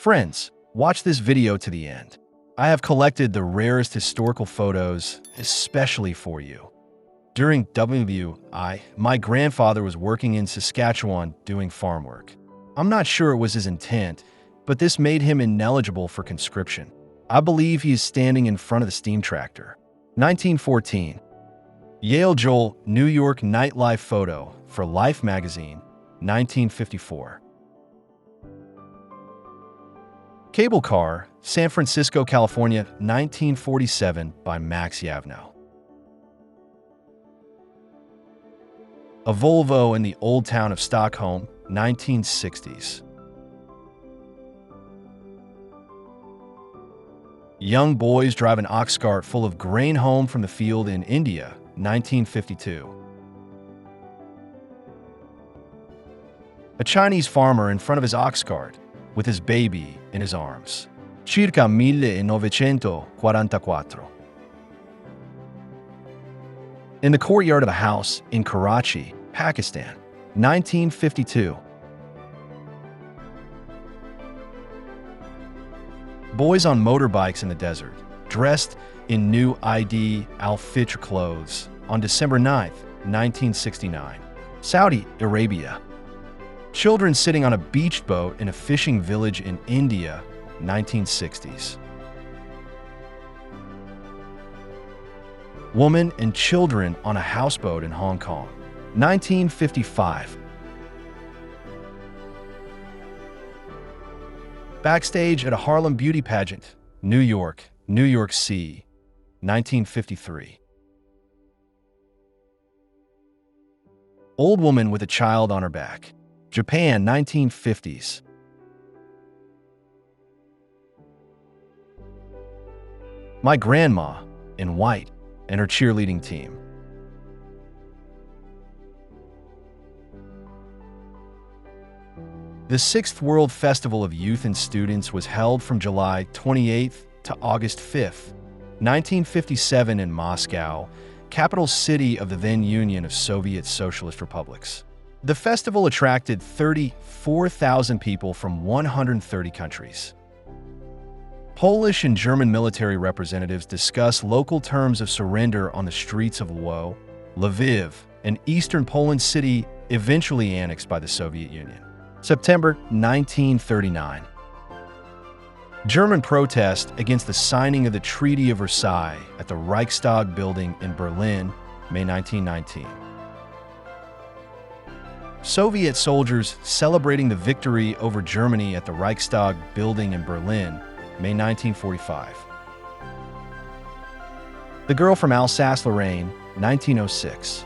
Friends, watch this video to the end. I have collected the rarest historical photos, especially for you. During WWI, my grandfather was working in Saskatchewan doing farm work. I'm not sure it was his intent, but this made him ineligible for conscription. I believe he is standing in front of the steam tractor. 1914. Yale Joel, New York nightlife photo for Life magazine, 1954. Cable car, San Francisco, California, 1947 by Max Yavno. A Volvo in the old town of Stockholm, 1960s. Young boys drive an ox cart full of grain home from the field in India, 1952. A Chinese farmer in front of his ox cart with his baby in his arms. Circa 1944. In the courtyard of a house in Karachi, Pakistan, 1952. Boys on motorbikes in the desert, dressed in new Eid al-Fitr clothes on December 9, 1969. Saudi Arabia. Children sitting on a beach boat in a fishing village in India, 1960s. Woman and children on a houseboat in Hong Kong, 1955. Backstage at a Harlem beauty pageant, New York, New York City, 1953. Old woman with a child on her back, Japan, 1950s. My grandma, in white, and her cheerleading team. The 6th World Festival of Youth and Students was held from July 28th to August 5th, 1957 in Moscow, capital city of the then Union of Soviet Socialist Republics. The festival attracted 34,000 people from 130 countries. Polish and German military representatives discuss local terms of surrender on the streets of Lviv, an eastern Poland city eventually annexed by the Soviet Union. September 1939. German protest against the signing of the Treaty of Versailles at the Reichstag building in Berlin, May 1919. Soviet soldiers celebrating the victory over Germany at the Reichstag building in Berlin, May 1945. The Girl from Alsace-Lorraine, 1906.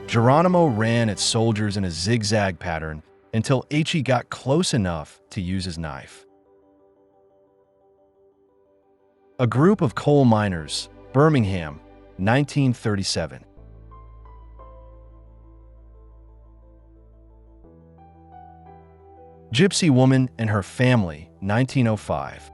Geronimo ran at soldiers in a zigzag pattern until H.E. got close enough to use his knife. A group of coal miners, Birmingham, 1937. Gypsy woman and her family, 1905.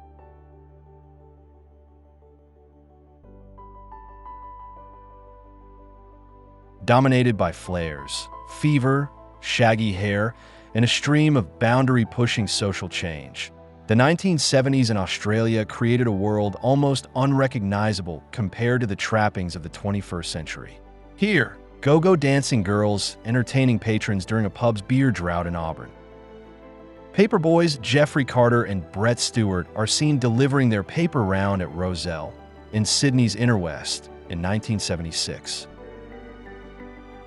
Dominated by flares, fever, shaggy hair, and a stream of boundary-pushing social change. The 1970s in Australia created a world almost unrecognizable compared to the trappings of the 21st century. Here, go-go dancing girls entertaining patrons during a pub's beer drought in Auburn. Paperboys Jeffrey Carter and Brett Stewart are seen delivering their paper round at Rozelle in Sydney's Inner West in 1976.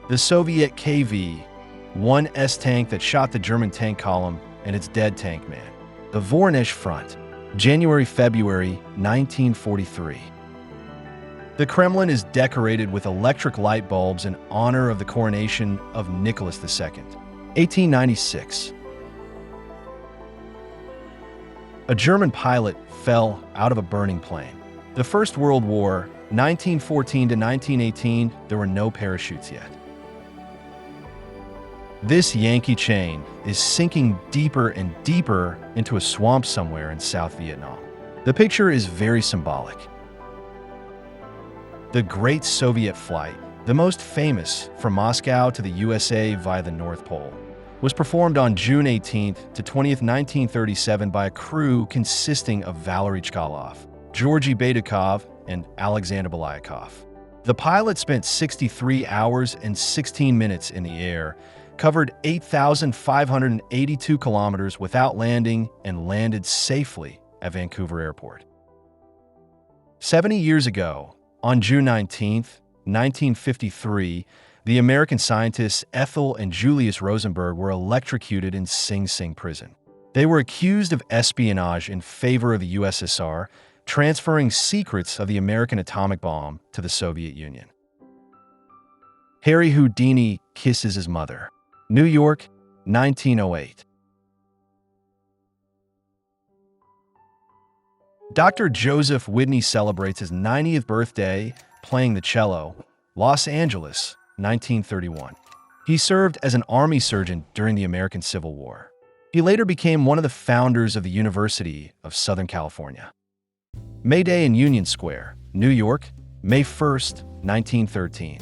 The Soviet KV-1S tank that shot the German tank column and its dead tank man. The Voronezh Front, January-February 1943. The Kremlin is decorated with electric light bulbs in honor of the coronation of Nicholas II. 1896. A German pilot fell out of a burning plane. The First World War, 1914 to 1918, there were no parachutes yet. This Yankee chain is sinking deeper and deeper into a swamp somewhere in South Vietnam. The picture is very symbolic. The Great Soviet Flight, the most famous, from Moscow to the USA via the North Pole, was performed on June 18th to 20th, 1937 by a crew consisting of Valery Chkalov, Georgy Baydukov, and Alexander Belyakov. The pilot spent 63 hours and 16 minutes in the air, covered 8,582 kilometers without landing, and landed safely at Vancouver Airport. 70 years ago, on June 19, 1953, the American scientists Ethel and Julius Rosenberg were electrocuted in Sing Sing prison. They were accused of espionage in favor of the USSR, transferring secrets of the American atomic bomb to the Soviet Union. Harry Houdini kisses his mother. New York, 1908. Dr. Joseph Whitney celebrates his 90th birthday playing the cello. Los Angeles, 1931. He served as an army surgeon during the American Civil War. He later became one of the founders of the University of Southern California. May Day in Union Square, New York, May 1st, 1913.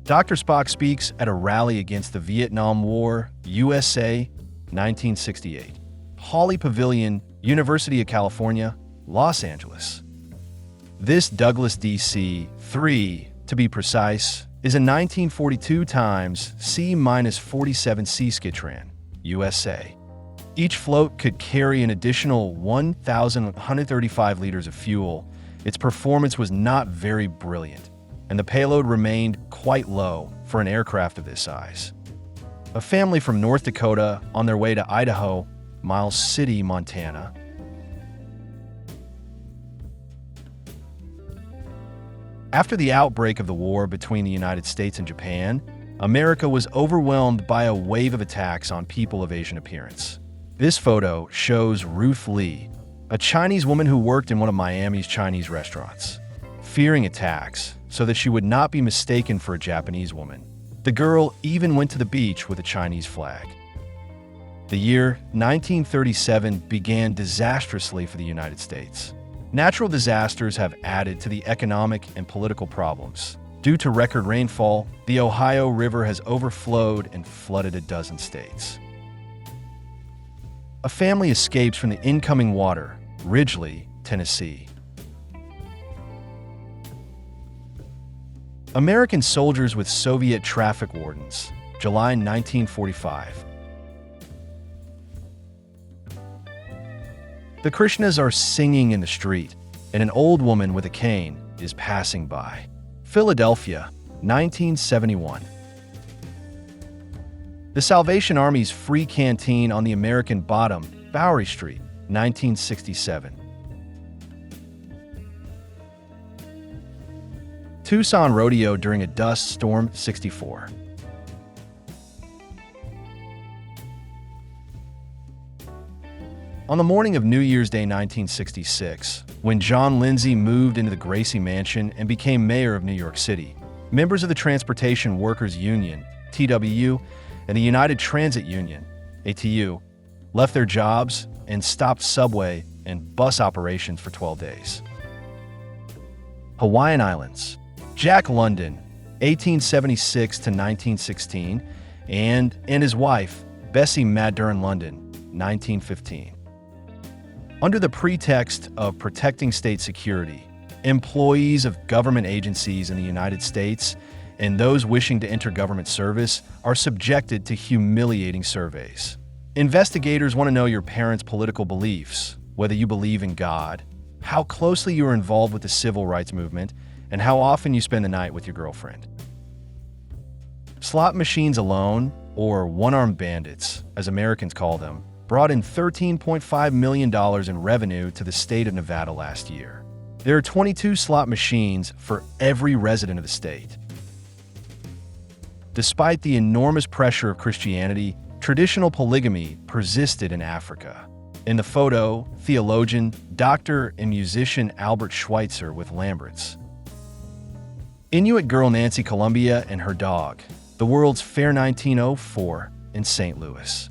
Dr. Spock speaks at a rally against the Vietnam War, USA, 1968. Hawley Pavilion, University of California, Los Angeles. This Douglas DC-3, to be precise, is a 1942 times C-47 Seaskitran, USA. Each float could carry an additional 1,135 liters of fuel. Its performance was not very brilliant, and the payload remained quite low for an aircraft of this size. A family from North Dakota on their way to Idaho, Miles City, Montana. After the outbreak of the war between the United States and Japan, America was overwhelmed by a wave of attacks on people of Asian appearance. This photo shows Ruth Lee, a Chinese woman who worked in one of Miami's Chinese restaurants. Fearing attacks, so that she would not be mistaken for a Japanese woman, the girl even went to the beach with a Chinese flag. The year 1937 began disastrously for the United States. Natural disasters have added to the economic and political problems. Due to record rainfall, the Ohio River has overflowed and flooded a dozen states. A family escapes from the incoming water, Ridgely, Tennessee. American soldiers with Soviet traffic wardens, July 1945. The Krishnas are singing in the street, and an old woman with a cane is passing by. Philadelphia, 1971. The Salvation Army's free canteen on the American Bottom, Bowery Street, 1967. Tucson Rodeo during a dust storm, 64. On the morning of New Year's Day 1966, when John Lindsay moved into the Gracie Mansion and became mayor of New York City, members of the Transportation Workers Union, TWU, and the United Transit Union, ATU, left their jobs and stopped subway and bus operations for 12 days. Hawaiian Islands. Jack London, 1876 to 1916, and his wife, Bessie Madern London, 1915. Under the pretext of protecting state security, employees of government agencies in the United States and those wishing to enter government service are subjected to humiliating surveys. Investigators want to know your parents' political beliefs, whether you believe in God, how closely you are involved with the civil rights movement, and how often you spend the night with your girlfriend. Slot machines alone, or one-armed bandits, as Americans call them, brought in $13.5 million in revenue to the state of Nevada last year. There are 22 slot machines for every resident of the state. Despite the enormous pressure of Christianity, traditional polygamy persisted in Africa. In the photo, theologian, doctor, and musician Albert Schweitzer with Lamberts. Inuit girl Nancy Columbia and her dog, the World's Fair 1904 in St. Louis.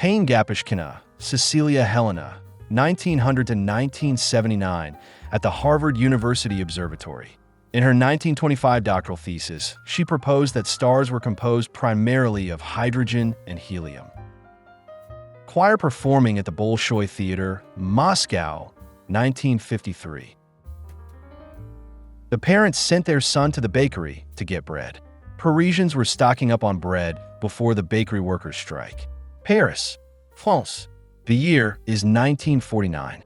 Paine-Gapishkina, Cecilia Helena, 1900 to 1979, at the Harvard University Observatory. In her 1925 doctoral thesis, she proposed that stars were composed primarily of hydrogen and helium. Choir performing at the Bolshoi Theater, Moscow, 1953. The parents sent their son to the bakery to get bread. Parisians were stocking up on bread before the bakery workers' strike. Paris, France. The year is 1949.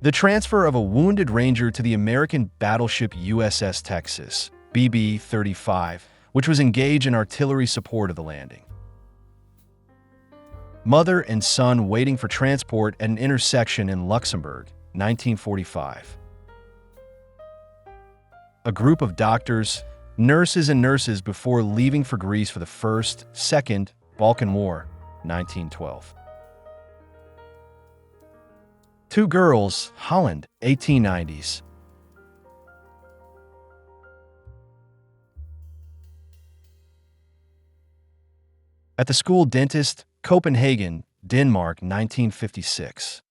The transfer of a wounded ranger to the American battleship USS Texas, BB-35, which was engaged in artillery support of the landing. Mother and son waiting for transport at an intersection in Luxembourg, 1945. A group of doctors, nurses before leaving for Greece for the First, Second Balkan War, 1912. Two girls, Holland, 1890s. At the school dentist, Copenhagen, Denmark, 1956.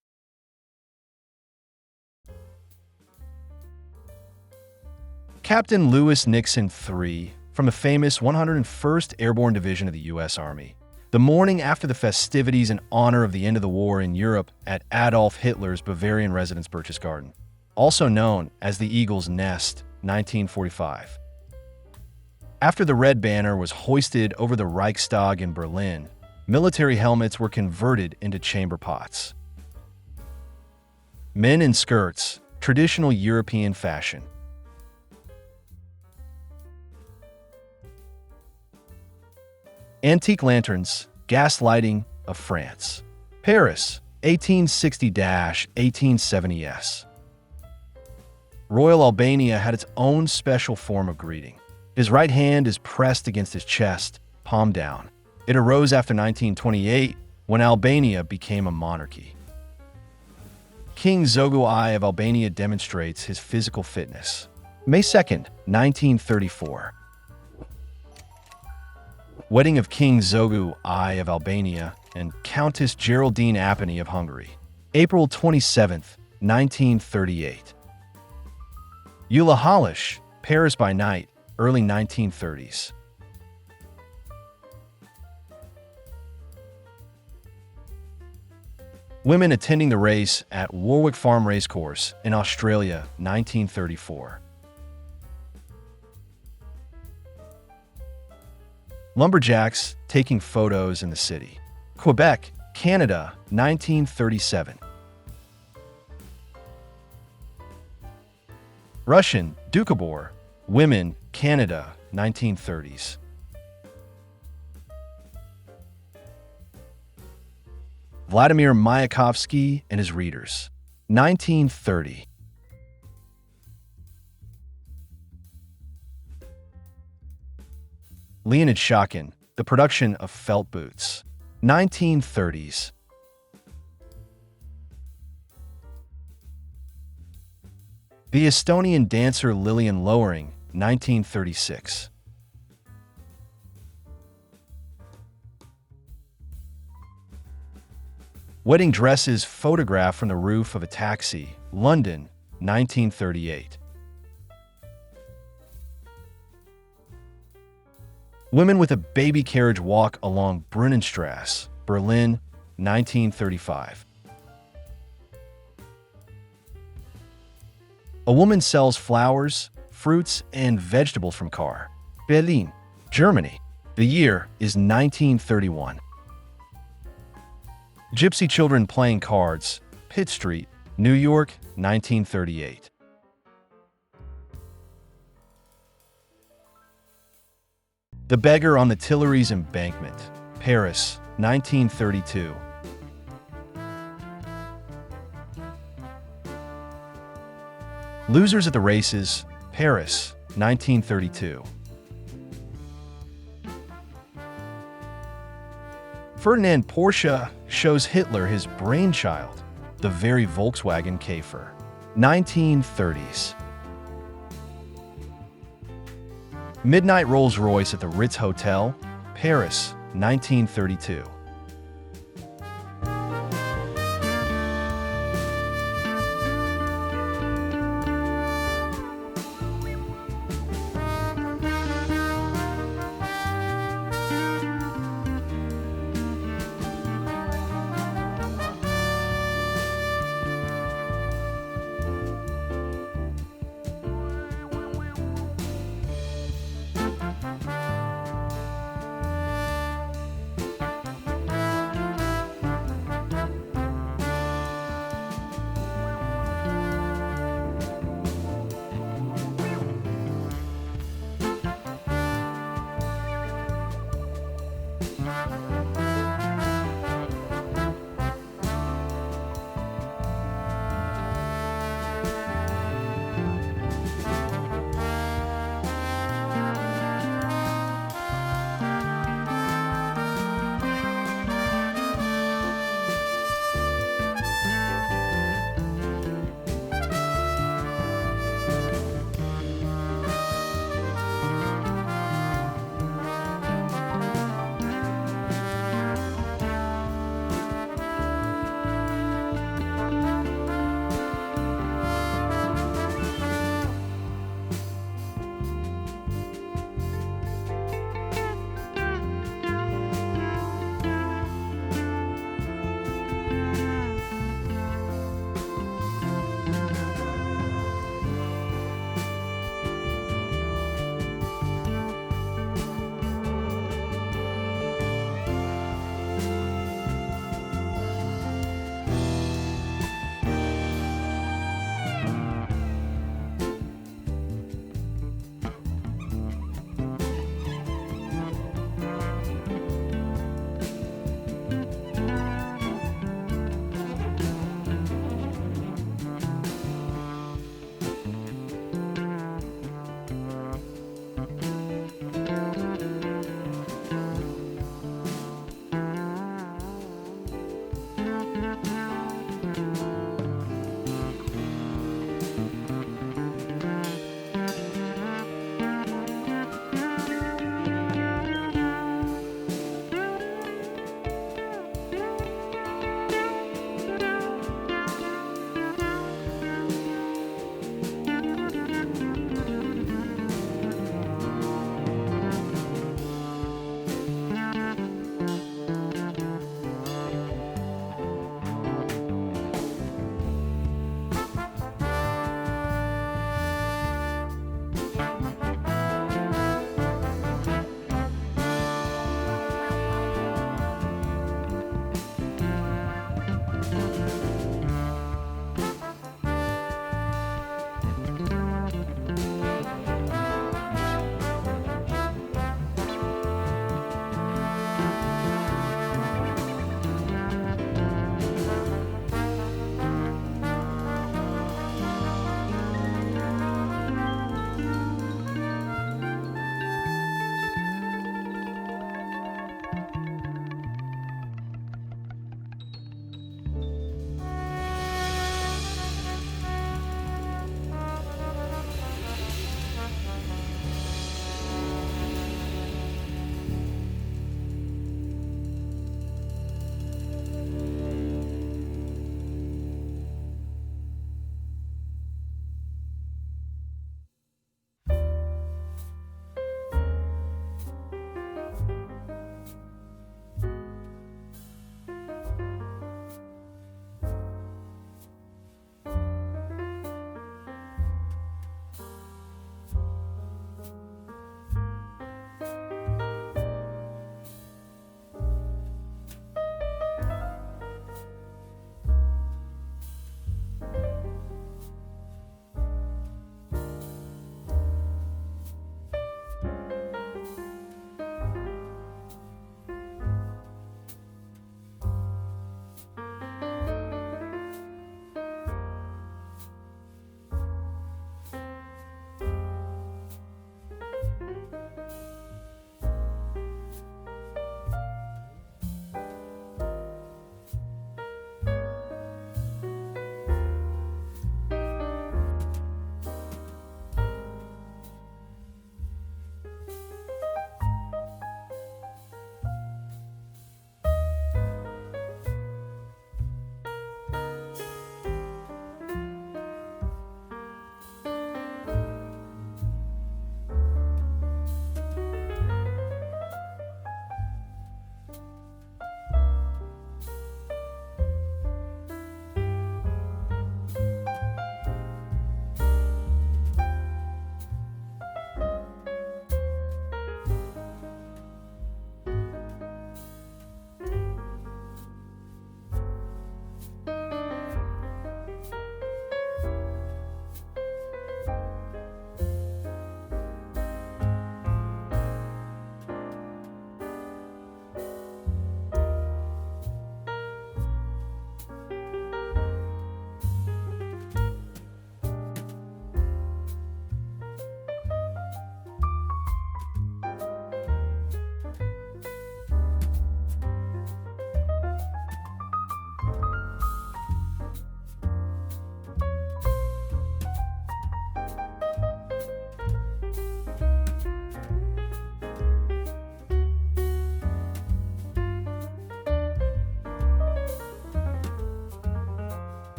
Captain Lewis Nixon III, from the famous 101st Airborne Division of the U.S. Army. The morning after the festivities in honor of the end of the war in Europe at Adolf Hitler's Bavarian residence Berchtesgaden, also known as the Eagle's Nest, 1945. After the Red Banner was hoisted over the Reichstag in Berlin, military helmets were converted into chamber pots. Men in skirts, traditional European fashion. Antique lanterns, gas lighting of France. Paris, 1860-1870s. Royal Albania had its own special form of greeting. His right hand is pressed against his chest, palm down. It arose after 1928, when Albania became a monarchy. King Zogu I of Albania demonstrates his physical fitness. May 2nd, 1934. Wedding of King Zogu I of Albania and Countess Geraldine Apany of Hungary. April 27, 1938. Eula Halish, Paris by Night, early 1930s. Women attending the race at Warwick Farm Racecourse in Australia, 1934. Lumberjacks taking photos in the city. Quebec, Canada, 1937. Russian, Doukhobor, women, Canada, 1930s. Vladimir Mayakovsky and his readers, 1930. Leonid Shakin, the production of felt boots, 1930s. The Estonian dancer Lilian Lowering, 1936. Wedding dresses photographed from the roof of a taxi, London, 1938. Women with a baby carriage walk along Brunnenstrasse, Berlin, 1935. A woman sells flowers, fruits, and vegetables from car. Berlin, Germany. The year is 1931. Gypsy children playing cards, Pitt Street, New York, 1938. The Beggar on the Tuileries Embankment, Paris, 1932. Losers at the Races, Paris, 1932. Ferdinand Porsche shows Hitler his brainchild, the very Volkswagen Käfer, 1930s. Midnight Rolls-Royce at the Ritz Hotel, Paris, 1932.